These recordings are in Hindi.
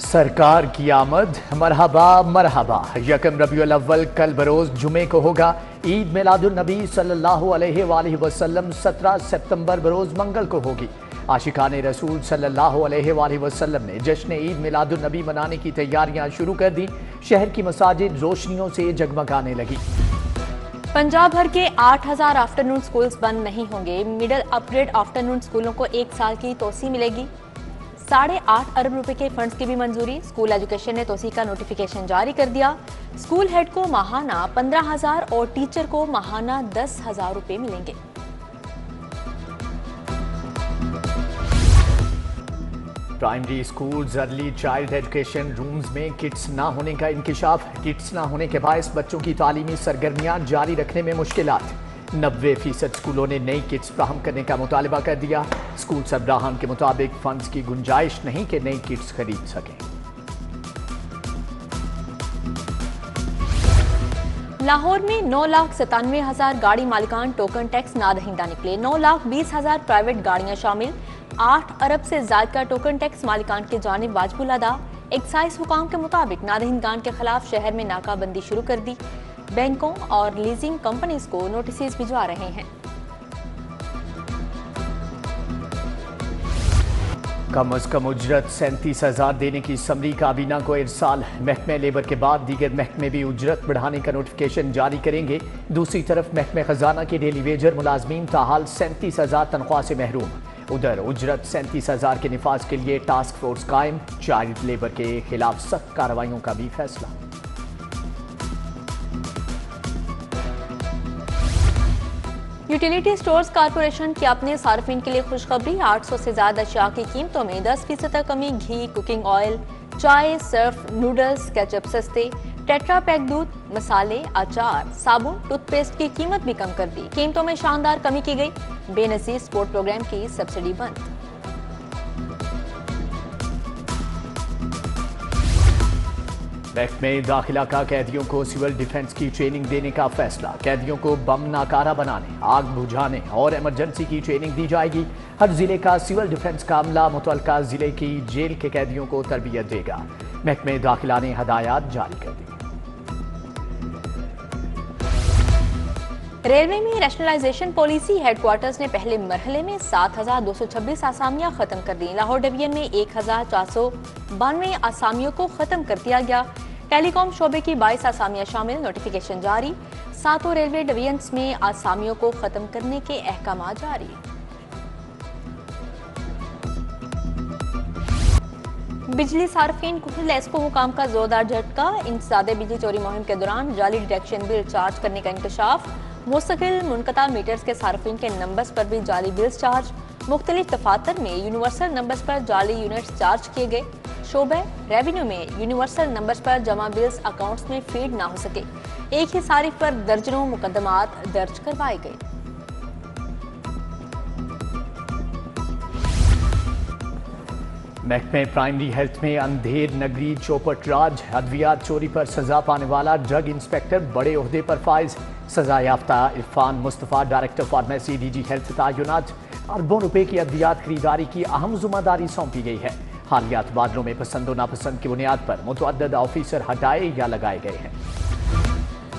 सरकार की आमद मरहबा मरहबा। यकम रबीउल अव्वल कल बरोज जुमे को होगा। ईद मिलादुन नबी सल्लल्लाहु अलैहि वसल्लम 17 सितंबर बरोज मंगल को होगी। आशिकाने रसूल सल्लल्लाहु अलैहि वसल्लम ने जश्न ईद मिलादुन नबी मनाने की तैयारियां शुरू कर दी। शहर की मसाजिद रोशनियों से जगमगाने लगी। पंजाब भर के 8000 आफ्टरनून स्कूल्स बंद नहीं होंगे। मिडिल अपग्रेड आफ्टरनून स्कूलों को 1 साल की तोसी मिलेगी। 8.5 अरब रुपए के फंड्स की भी मंजूरी। स्कूल एजुकेशन ने तोसी का नोटिफिकेशन जारी कर दिया। स्कूल हेड को माहाना 15,000 और टीचर को माहाना 10,000 रुपए मिलेंगे। Primary schools early child education rooms में किट्स ना होने का इंकिशाफ। किट्स ना होने के बायस बच्चों की तालीमी सरगर्मियां जारी रखने में मुश्किलात। 90% स्कूलों ने नई किट्स फ्राहम करने का मुतालबा कर दिया। स्कूल सरबराहान के मुताबिक फंड्स की गुंजाइश नहीं कि नई किट्स खरीद सकें। लाहौर में 9,97,000 गाड़ी मालिकान टोकन टैक्स नादहिंदा निकले। 9,20,000 प्राइवेट गाड़ियां शामिल। 8 अरब से ज्यादा का टोकन टैक्स मालिकान की जानिब वाजिबुल अदा। एक्साइज हुकाम के मुताबिक नादहिंदगान के खिलाफ शहर में नाकाबंदी शुरू कर दी। बैंकों और लीजिंग कंपनीज को नोटिस भिजवा रहे हैं। कम अज कम उजरत 37,000 देने की समरी काबीना को इरसाल। महकमे लेबर के बाद दीगर महकमे भी उजरत बढ़ाने का नोटिफिकेशन जारी करेंगे। दूसरी तरफ महकमे खजाना के डेली वेजर मुलाजमीन ताहाल 37,000 तनख्वाह से महरूम। उधर उजरत 37,000 के निफाज के लिए टास्क फोर्स कायम। चाइल्ड लेबर के खिलाफ सख्त कार्रवाइयों का भी फैसला। यूटिलिटी स्टोर्स कॉरपोरेशन की अपने सार्फिन के लिए खुशखबरी। 800 से ज्यादा अशिया की कीमतों में 10% तक कमी। घी, कुकिंग ऑयल, चाय, सर्फ, नूडल्स, केचप सस्ते। टेट्रा पैक दूध, मसाले, अचार, साबुन, टूथपेस्ट की कीमत भी कम कर दी। कीमतों में शानदार कमी की गई। बेनजीर स्पोर्ट प्रोग्राम की सब्सिडी बंद। महकमे दाखिला का कैदियों को सिविल डिफेंस की ट्रेनिंग देने का फैसला। कैदियों को बम नाकारा बनाने, आग बुझाने और इमरजेंसी की ट्रेनिंग दी जाएगी। हर जिले का सिविल डिफेंस का अमला मुतल्लिका जिले की जेल के कैदियों को तरबियत देगा। महकमे दाखिला ने हदायत जारी कर दी। रेलवे में रैशनलाइजेशन पॉलिसी। हेडक्वार्टर्स ने पहले मरहले में 7,226 आसामियां खत्म कर दी। लाहौर डिवीजन में 1,492 आसामियों को खत्म कर दिया गया। टेलीकॉम शोबे की 22 आसामियां शामिल। नोटिफिकेशन जारी। 7 रेलवे डिवीजन्स में आसामियों को खत्म करने के अहकाम जारी। बिजली सार्फिन कुल एस्को हुकाम का जोरदार झटका। इंसदादे बिजली चोरी मुहिम के दौरान जाली डिटेक्शन बिल चार्ज करने का इंकशाफ। मुस्तकिल मुनक़ता मीटर्स के सार्फिन के नंबर्स पर भी जाली बिल्स चार्ज। मुख्तलिफ दफातर में यूनिवर्सल नंबर्स पर जाली यूनिट्स चार्ज किए गए। शोबे रेवेन्यू में यूनिवर्सल नंबर्स पर जमा बिल्स अकाउंट्स में फीड ना हो सके। एक ही सारिफ पर दर्जनों मुकदमात दर्ज करवाए गए। महकमे प्राइमरी हेल्थ में अंधेर नगरी चौपट राज। अद्वियात चोरी पर सजा पाने वाला ड्रग इंस्पेक्टर बड़े ओहदे पर फाइज। सजा याफ्ता Irfan Mustafa director pharmacy DG health तयनात। अरबों रुपए की अद्वियात खरीदारी की अहम जिम्मेदारी सौंपी गई है। हालिया तबादलों में पसंद और नापसंद की बुनियाद पर मुतअद्दिद ऑफिसर हटाए या लगाए गए हैं।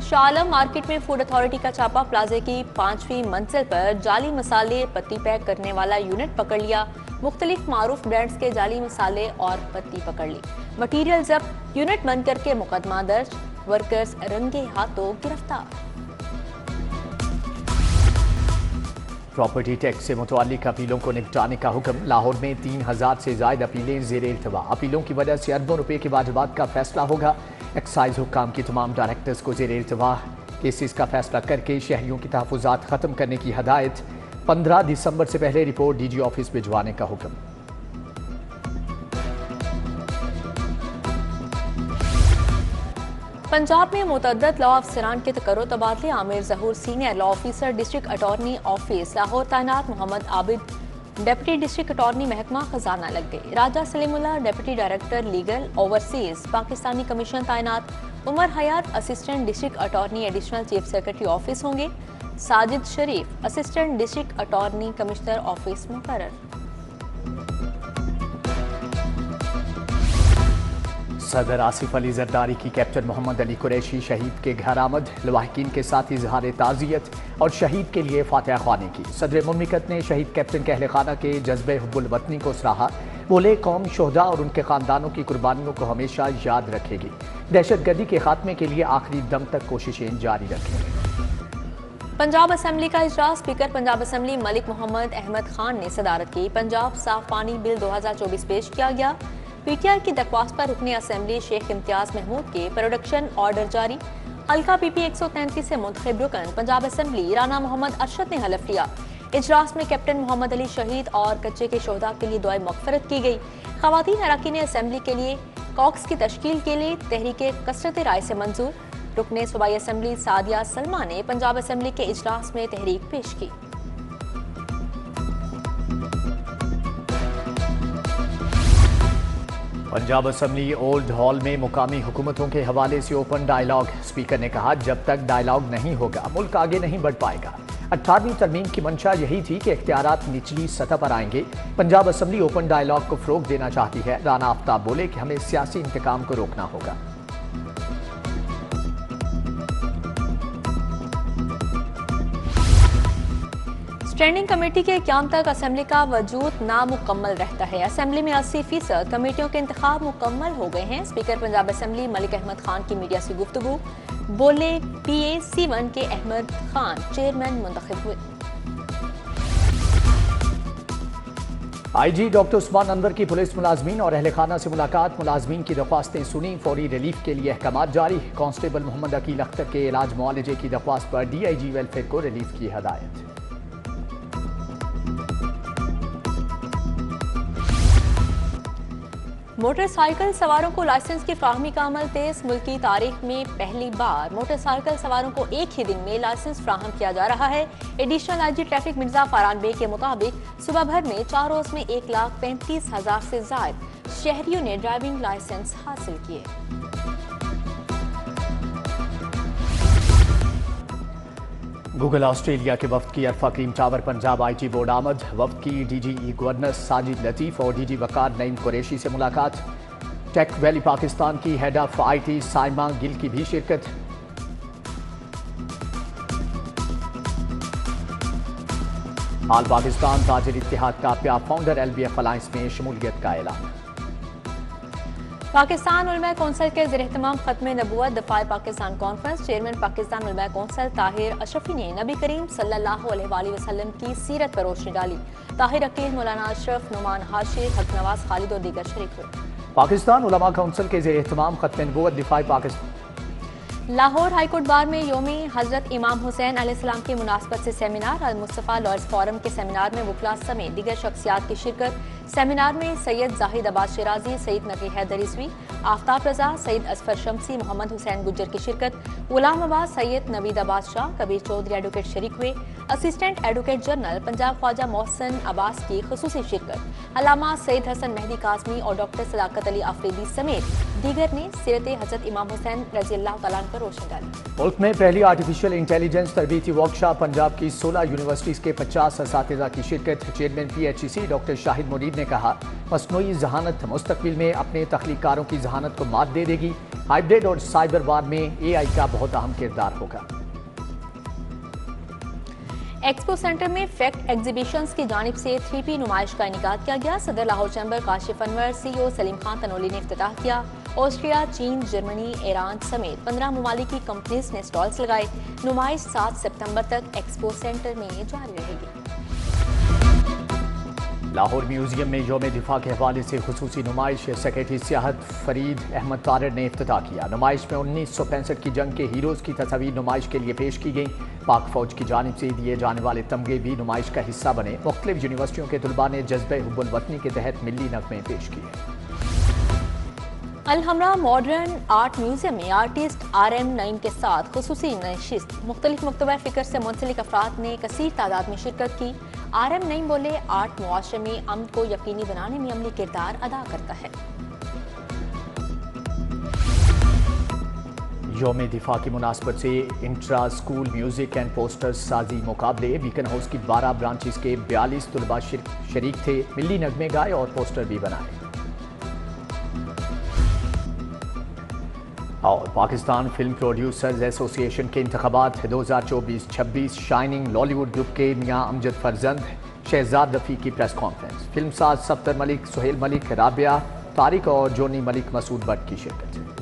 शालम मार्केट में फूड अथॉरिटी का छापा। प्लाजे की 5वीं मंजिल पर जाली मसाले पत्ती पैक करने वाला यूनिट पकड़ लिया। मुख्तलिफ मारूफ ब्रांड्स के जाली मसाले और पत्ती पकड़ ली। मटीरियल जब्त। यूनिट बंद करके मुकदमा दर्ज। वर्कर्स रंगे हाथों गिरफ्तार। प्रॉपर्टी टैक्स से मुतअल्लिक अपीलों को निपटाने का हुक्म। लाहौर में 3,000 से ज्यादा अपीलें ज़ेर इल्तवा। अपीलों की वजह से अरबों रुपए के वाजिबात का फैसला होगा। एक्साइज हुक्काम की तमाम डायरेक्टर्स को ज़ेर इल्तवा केसेस का फैसला करके शहरियों की तहफ़्फ़ुज़ात ख़त्म करने की हदायत। 15 दिसंबर से पहले रिपोर्ट डीजी ऑफिस भिजवाने का हुक्म। पंजाब में मुतअद्दिद लॉ अफसरान के तकर्रो तबादले। Amir Zahoor senior law officer district attorney office Lahore तैनात। Mohammad Abid deputy district attorney महकमा खजाना लग गए। Raja Salimullah deputy director legal overseas Pakistani commission तैनात। Umar Hayat assistant district attorney additional chief secretary office होंगे। Sajid Sharif assistant district attorney commissioner office मुकर्रर। सदर आसिफ अली जरदारी की कैप्टन मोहम्मद अली कुरैशी शहीद के घर आमद, लवाहिकीन के साथ इजहार ताज़ियत और शहीद के लिए फातिहा ख्वानी की। सदर मुमलिकत ने शहीद कैप्टन के अहले खाना के जज्बे हुब्बुल वतनी को सराहा। बोले, कौम शोहदा और उनके खानदानों की कुर्बानियों को हमेशा याद रखेगी। दहशतगर्दी के खात्मे के लिए आखिरी दम तक कोशिशें जारी रखेंगे। पंजाब असेंबली का इजलास स्पीकर पंजाब असेंबली मलिक मोहम्मद अहमद खान ने सदारत की। पंजाब साफ पानी बिल 2024 पेश किया गया। पीटीआई की दरख्वास्त पर रुकने असेंबली शेख इम्तियाज महमूद के प्रोडक्शन ऑर्डर जारी। हल्का पीपी 133 से मुंतखब रुकन पंजाब असेंबली राना मोहम्मद अरशद ने हलफ लिया। इजलास में कैप्टन मोहम्मद अली शहीद और कच्चे के शोहदा के लिए दुआए मगफरत की गई। खवातीन अरकान असेंबली के लिए कॉक्स की तश्कील के लिए तहरीके कसरत राय से मंजूर। रुकने सूबाई असेंबली सादिया सलमा ने पंजाब असेंबली के इजलास में तहरीक पेश की। पंजाब असेंबली ओल्ड हॉल में मुकामी हुकूमतों के हवाले से ओपन डायलॉग। स्पीकर ने कहा, जब तक डायलॉग नहीं होगा मुल्क आगे नहीं बढ़ पाएगा। 18वीं तरमीम की मंशा यही थी कि इख्तियारात निचली सतह पर आएंगे। पंजाब असेंबली ओपन डायलॉग को फरोग देना चाहती है। राना आफ्ताब बोले कि हमें सियासी इंतकाम को रोकना होगा। स्टैंडिंग कमेटी के क़याम तक असेंबली का वजूद नामुकम्मल रहता है। असेंबली में 80% कमेटियों के इंतखाब मुकम्मल हो गए हैं। स्पीकर पंजाब असेंबली मलिक अहमद खान की मीडिया से गुफ्तगू। बोले, PAC1 के अहमद खान चेयरमैन मुंतखब हुए। IG डॉक्टर उस्मान अनवर की पुलिस मुलाजमीन और अहले खाना से मुलाकात। मुलाजमीन की दरख्वास्तें सुनी। फौरी रिलीफ के लिए अहकाम जारी। कांस्टेबल मोहम्मद अकील अख्तर के इलाज मुआलजे की दरख्वास्त पर DIG वेलफेयर को रिलीफ की हदायत। मोटरसाइकिल सवारों को लाइसेंस की फ्राहमी का अमल तेज। मुल्क की तारीख में पहली बार मोटरसाइकिल सवारों को एक ही दिन में लाइसेंस फ्राहम किया जा रहा है। Additional IG traffic Mirza Farhan Baig के मुताबिक सुबह भर में 4 रोज में 1,35,000 से ज्यादा शहरियों ने ड्राइविंग लाइसेंस हासिल किए। गूगल ऑस्ट्रेलिया के वफ्द की Arfa Karim tower Punjab IT board आमद। वफ्द की DG गवर्नर साजिद लतीफ और DG वकार नईम कुरैशी से मुलाकात। टेक वैली पाकिस्तान की head of IT Saima Gill की भी शिरकत। आल पाकिस्तान ताजिर इत्तेहाद का प्या फाउंडर LBF अलायंस में शमूलियत का ऐलान। पाकिस्तान उलमा कौंसिल के ज़ेर-ए-एहतमाम खत्म नबूवत दफ़ाए पाकिस्तान कॉन्फ्रेंस। चेयरमैन पाकिस्तान उलमा कौंसिल ताहिर अशरफी ने नबी करीम सल्लल्लाहु अलैहि वसल्लम की सीरत पर रोशनी डाली। ताहिर अकील, मौलाना अशरफ, नुमान हाशिर, हक नवाज खालिद और दीगर शरीक हुए। पाकिस्तान उलमा कौंसिल के ज़ेर-ए-एहतमाम खत्म नबूवत दफ़ाए पाकिस्तान। लाहौर हाईकोर्ट बार में योमी हजरत इमाम हुसैन अलैहिस्सलाम की मुनासबत से सेमिनार। अल मुस्तफ़ा लॉयर्स फोरम के सेमिनार में वकला समेत दीगर शख्सियात की शिरकत। सेमिनार में सैयद जाहिद अब्बास शिराजी, सईद नकी हैदर रिजवी, आफ्ताब रजा, सईद असफर शमसी, मोहम्मद हुसैन गुज्जर की शिरकत। गुलाम अब्बास, सैयद नवीद अब्बास शाह, कबीर चौधरी एडवोकेट शरीक हुए। Assistant advocate general Punjab Khwaja Mohsin Abbas की खुसूसी शिरकत। अल्लामा सईद हसन मेहदी कासमी और डॉक्टर सदाकत अली अफरीदी समेत दीगर ने सीरत हजरत इमाम हुसैन रज़ियल्लाहु तआला अन्हु पर रोशनी डाली। मुल्क में पहली आर्टिफिशियल इंटेलिजेंस तरबीती वर्कशॉप। पंजाब की 16 यूनिवर्सिटीज के 50 असातिज़ा की शिरकत। Chairman PHEC doctor Shahid Munir ने कहा, मस्नूई जहानत मुस्तकबिल में अपने तख्लीकारों की जहानत को मात दे देगी। हाइब्रिड और साइबर वार में AI का बहुत अहम किरदार होगा। एक्सपो सेंटर में फैक्ट एग्जीबिशंस की जानिब से 3P नुमाइश का इनेकाद किया गया। सदर लाहौर चैम्बर काशिफ अनवर, CEO सलीम खान तनोली ने इफ्तिताह किया। ऑस्ट्रिया, चीन, जर्मनी, ईरान समेत 15 ममालिक की कंपनीज ने स्टॉल्स लगाए। नुमाइश 7 सितंबर तक एक्सपो सेंटर में जारी रहेगी। लाहौर म्यूजियम में यौम दिफा के हवाले से खुसूसी नुमाइश। सेक्रेटरी सियाहत फरीद अहमद तारड़ ने इफ्तिताह किया। नुमाइश में 1965 की जंग के हीरोज़ की तस्वीर नुमाइश के लिए पेश की गई। पाक फौज की जानिब से दिए जाने वाले तमगे भी नुमाइश का हिस्सा बने। मुख्तलिफ यूनिवर्सिटियों के तलबा ने जज्बे हुब्बुल वतनी के तहत मिल्ली नगमे पेश किए। अल-हमरा मॉडर्न आर्ट म्यूजियम में आर्टिस्ट RM नईम के साथ खुसूसी नशिस्त। मुख्तलिफ मकतबा फ़िक्र से मुंसलिक अफराद ने कसीर तादाद में शिरकत की। RM नईम बोले, आर्ट मुआशरे में अमन को यकीनी बनाने में अमली किरदार अदा करता है। यौम दिफा की मुनासबत से intra school music and poster साजी मुकाबले। बीकन हाउस की 12 ब्रांचेस के 42 तलबा शरीक थे। मिल्ली नगमे गाए और पोस्टर भी बनाए। और पाकिस्तान फिल्म प्रोड्यूसर्स एसोसिएशन के इंतखाबात 2024-26 शाइनिंग लॉलीवुड ग्रुप के मियां अमजद फरजंद शहजाद रफ़ी की प्रेस कॉन्फ्रेंस। फिल्म साज सफ्तर मलिक, सुहेल मलिक, राबिया तारिक और जोनी मलिक, मसूद भट्ट की शिरकत।